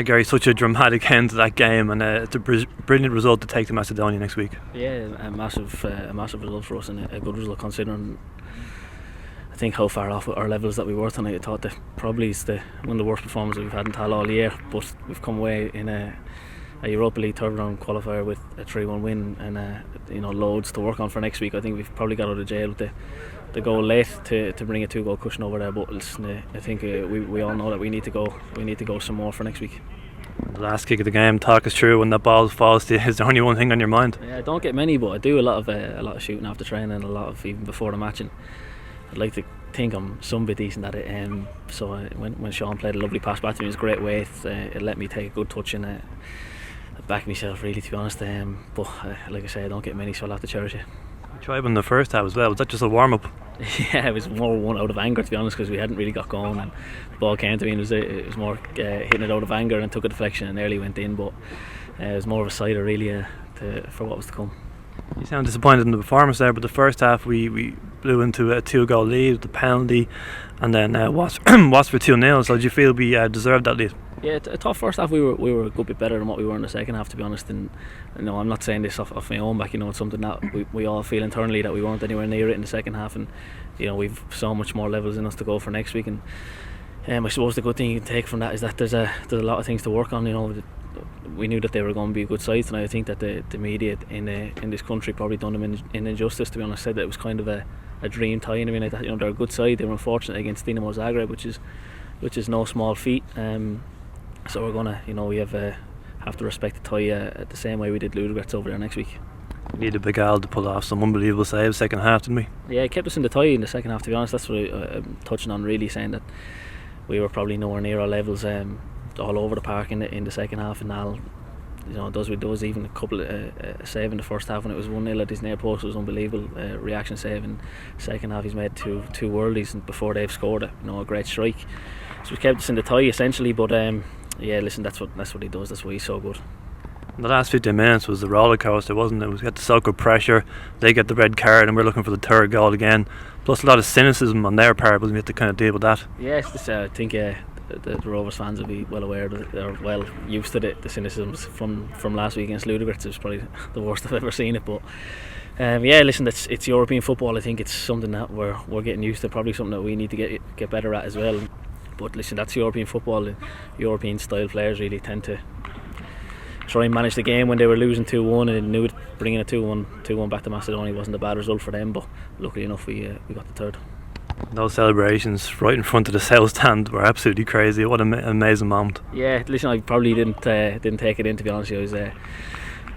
Gary, such a dramatic end to that game, and it's a brilliant result to take to Macedonia next week. Yeah, a massive result for us, and a good result considering I think how far off our levels that we were tonight. I thought that probably is one of the worst performances we've had in Tallaght all year, but we've come away in a Europa League third round qualifier with a 3-1 win, and loads to work on for next week. I think we've probably got out of jail with the goal late to bring a 2-goal cushion over there, but listen, I think we all know that we need to go some more for next week. The last kick of the game, talk us through when that ball falls to you. Is there only one thing on your mind? Yeah, I don't get many, but I do a lot of shooting after training, a lot of even before the match, and I'd like to think I'm some bit decent at it. So when Sean played a lovely pass back to me, it was a great weight. It let me take a good touch and back myself, really, to be honest. But like I say, I don't get many, so I'll have to cherish it. You tried in the first half as well. Was that just a warm up? Yeah, it was more one out of anger, to be honest, because we hadn't really got going, and the ball came to me, and it was more hitting it out of anger, and took a deflection and nearly went in. But it was more of a cider, really, for what was to come. You sound disappointed in the performance there, but the first half we blew into a 2-goal lead, the penalty, and then Wasps for 2-0. So did you feel we deserved that lead? Yeah, I thought first half we were a good bit better than what we were in the second half, to be honest. And I'm not saying this off my own back. It's something that we all feel internally, that we weren't anywhere near it in the second half, and we've so much more levels in us to go for next week. And I suppose the good thing you can take from that is that there's a lot of things to work on. We knew that they were going to be a good side tonight. I think that the media in this country probably done them in injustice, to be honest. Said that it was kind of a dream tie in. I mean, they're a good side. They were unfortunate against Dinamo Zagreb, which is no small feat. So we're gonna, we have to respect the tie the same way we did Ludogorets over there next week. We needed Big Al to pull off some unbelievable saves second half, didn't we? Yeah, it kept us in the tie in the second half, to be honest. That's what I'm touching on, really, saying that we were probably nowhere near our levels all over the park in the second half. And Al, does even a couple of save in the first half when it was 1-0 at his near post. It was unbelievable reaction save. In the second half he's made two worldies before they've scored it. A great strike. So we kept us in the tie essentially, but yeah, listen, that's what he does. That's why he's so good. The last 15 minutes was the roller coaster, wasn't it? We got the soak of pressure, they get the red card, and we're looking for the third goal again. Plus a lot of cynicism on their part, but we have to kind of deal with that. Yes, I think the Rovers fans will be well aware that they're well used to the cynicism from last week against Ludogorets. It was probably the worst I've ever seen it, but yeah, listen, it's European football. I think it's something that we're getting used to. Probably something that we need to get better at as well. But listen, that's European football. The European style players really tend to try and manage the game when they were losing 2-1, and they knew it, bringing a 2-1 back to Macedonia wasn't a bad result for them. But luckily enough, we got the third. Those celebrations right in front of the south stand were absolutely crazy. What an amazing moment. Yeah, listen, I probably didn't take it in, to be honest. I was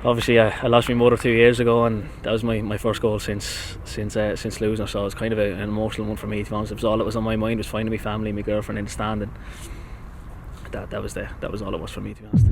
obviously I lost my mother 2 years ago, and that was my first goal since losing her. So it was kind of an emotional one for me, to be honest. It was all that was on my mind, was finding my family, my girlfriend in the stand, and that was all it was for me, to be honest.